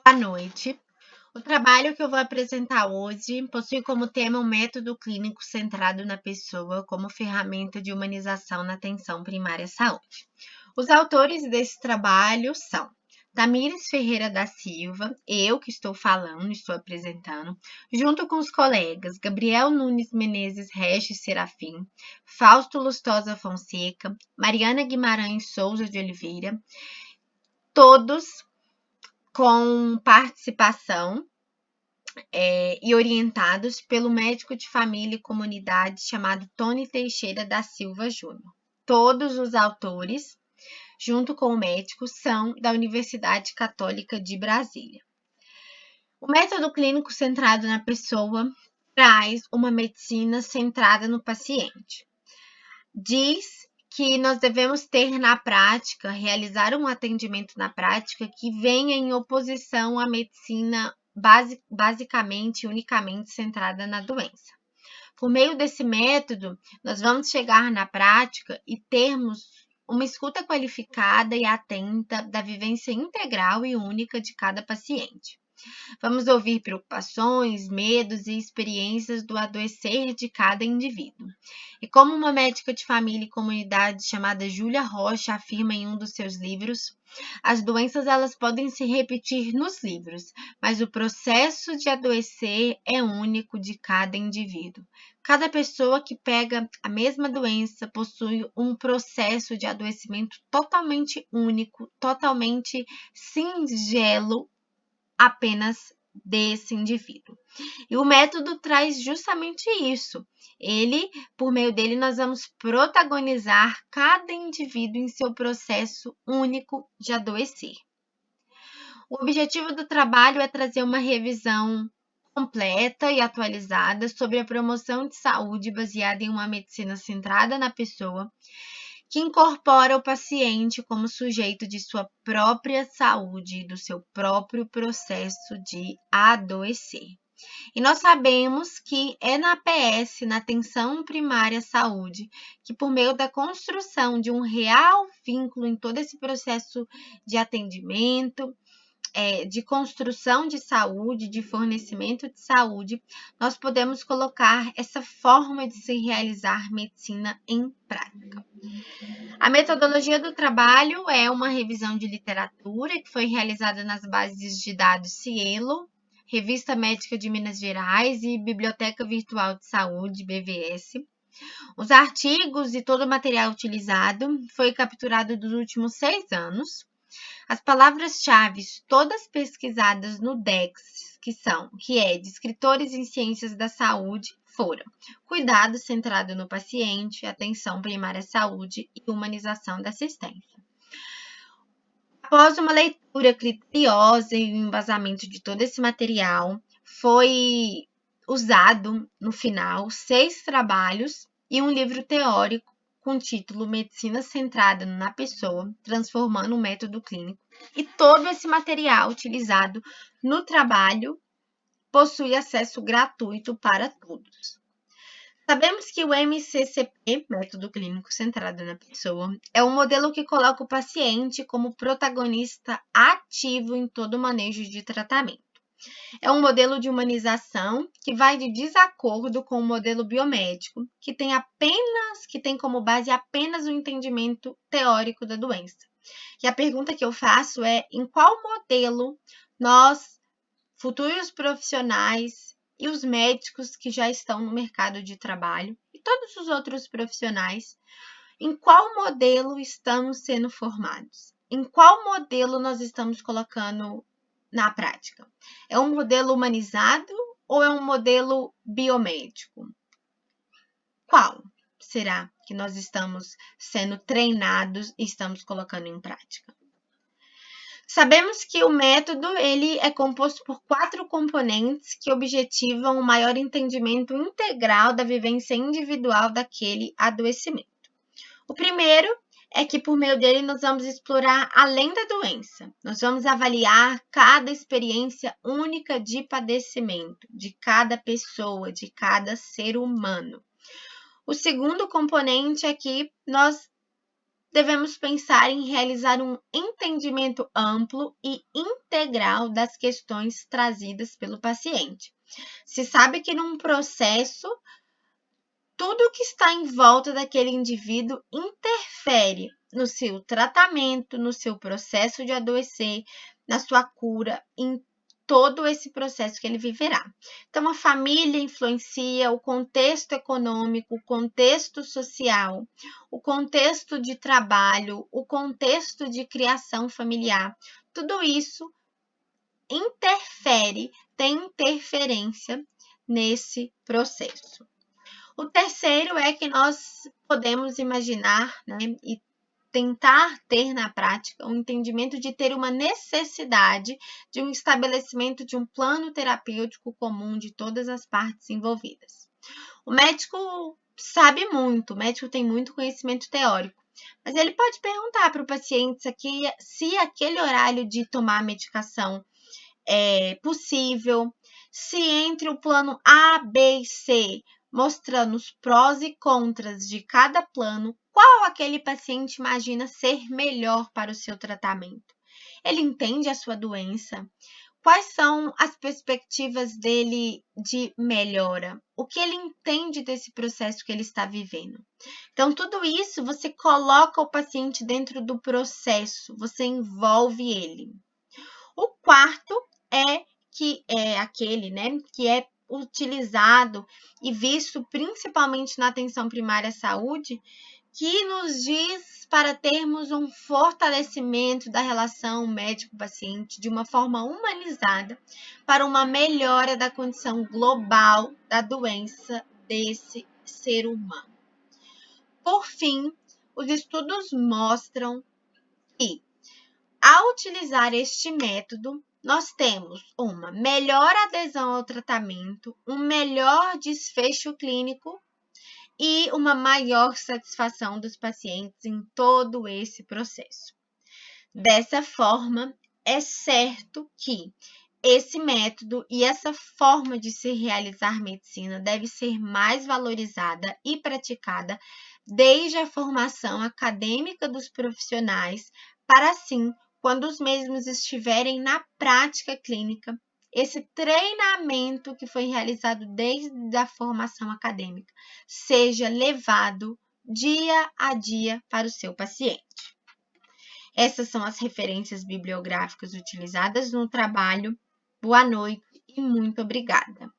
Boa noite. O trabalho que eu vou apresentar hoje possui como tema um método clínico centrado na pessoa como ferramenta de humanização na atenção primária à saúde. Os autores desse trabalho são Tamires Ferreira da Silva, eu que estou falando, estou apresentando, junto com os colegas Gabriel Nunes Menezes Regis Serafim, Fausto Lustosa Fonseca, Mariana Guimarães Souza de Oliveira, todos com participação e orientados pelo médico de família e comunidade chamado Tony Teixeira da Silva Júnior. Todos os autores, junto com o médico, são da Universidade Católica de Brasília. O método clínico centrado na pessoa traz uma medicina centrada no paciente. Diz que nós devemos ter na prática, realizar um atendimento na prática que venha em oposição à medicina basicamente, unicamente centrada na doença. Por meio desse método, nós vamos chegar na prática e termos uma escuta qualificada e atenta da vivência integral e única de cada paciente. Vamos ouvir preocupações, medos e experiências do adoecer de cada indivíduo. E como uma médica de família e comunidade chamada Júlia Rocha afirma em um dos seus livros, as doenças elas podem se repetir nos livros, mas o processo de adoecer é único de cada indivíduo. Cada pessoa que pega a mesma doença possui um processo de adoecimento totalmente único, totalmente singelo, apenas desse indivíduo. E o método traz justamente isso. Por meio dele, nós vamos protagonizar cada indivíduo em seu processo único de adoecer. O objetivo do trabalho é trazer uma revisão completa e atualizada sobre a promoção de saúde baseada em uma medicina centrada na pessoa, que incorpora o paciente como sujeito de sua própria saúde e do seu próprio processo de adoecer. E nós sabemos que é na APS, na atenção primária à saúde, que por meio da construção de um real vínculo em todo esse processo de atendimento, de construção de saúde, de fornecimento de saúde, nós podemos colocar essa forma de se realizar medicina em prática. A metodologia do trabalho é uma revisão de literatura que foi realizada nas bases de dados Cielo, Revista Médica de Minas Gerais e Biblioteca Virtual de Saúde, BVS. Os artigos e todo o material utilizado foi capturado dos últimos 6 anos. As palavras-chave todas pesquisadas no DEX, que é de escritores em ciências da saúde, foram cuidado centrado no paciente, atenção primária à saúde e humanização da assistência. Após uma leitura criteriosa e o embasamento de todo esse material, foi usado no final 6 trabalhos e um livro teórico com o título Medicina Centrada na Pessoa, transformando o método clínico. E todo esse material utilizado no trabalho possui acesso gratuito para todos. Sabemos que o MCCP, Método Clínico Centrado na Pessoa, é um modelo que coloca o paciente como protagonista ativo em todo o manejo de tratamento. É um modelo de humanização que vai de desacordo com o modelo biomédico, que tem como base apenas o entendimento teórico da doença. E a pergunta que eu faço é: em qual modelo nós, futuros profissionais e os médicos que já estão no mercado de trabalho e todos os outros profissionais, em qual modelo estamos sendo formados? Em qual modelo nós estamos colocando na prática? É um modelo humanizado ou é um modelo biomédico? Qual será que nós estamos sendo treinados e estamos colocando em prática? Sabemos que o método ele é composto por 4 componentes que objetivam o maior entendimento integral da vivência individual daquele adoecimento. O primeiro é que por meio dele nós vamos explorar além da doença. Nós vamos avaliar cada experiência única de padecimento, de cada pessoa, de cada ser humano. O segundo componente é que nós devemos pensar em realizar um entendimento amplo e integral das questões trazidas pelo paciente. Se sabe que num processo, tudo que está em volta daquele indivíduo interfere no seu tratamento, no seu processo de adoecer, na sua cura, em todo esse processo que ele viverá. Então, a família influencia, o contexto econômico, o contexto social, o contexto de trabalho, o contexto de criação familiar. Tudo isso interfere, tem interferência nesse processo. O terceiro é que nós podemos imaginar, né, e tentar ter na prática um entendimento de ter uma necessidade de um estabelecimento de um plano terapêutico comum de todas as partes envolvidas. O médico sabe muito, o médico tem muito conhecimento teórico, mas ele pode perguntar para o paciente se aquele horário de tomar a medicação é possível, se entre o plano A, B e C, mostrando os prós e contras de cada plano, qual aquele paciente imagina ser melhor para o seu tratamento. Ele entende a sua doença? Quais são as perspectivas dele de melhora? O que ele entende desse processo que ele está vivendo? Então, tudo isso você coloca o paciente dentro do processo, você envolve ele. O quarto é aquele, né, que é utilizado e visto principalmente na atenção primária à saúde, que nos diz para termos um fortalecimento da relação médico-paciente de uma forma humanizada para uma melhora da condição global da doença desse ser humano. Por fim, os estudos mostram que, ao utilizar este método, nós temos uma melhor adesão ao tratamento, um melhor desfecho clínico e uma maior satisfação dos pacientes em todo esse processo. Dessa forma, é certo que esse método e essa forma de se realizar medicina deve ser mais valorizada e praticada desde a formação acadêmica dos profissionais, para assim, quando os mesmos estiverem na prática clínica, esse treinamento que foi realizado desde a formação acadêmica seja levado dia a dia para o seu paciente. Essas são as referências bibliográficas utilizadas no trabalho. Boa noite e muito obrigada.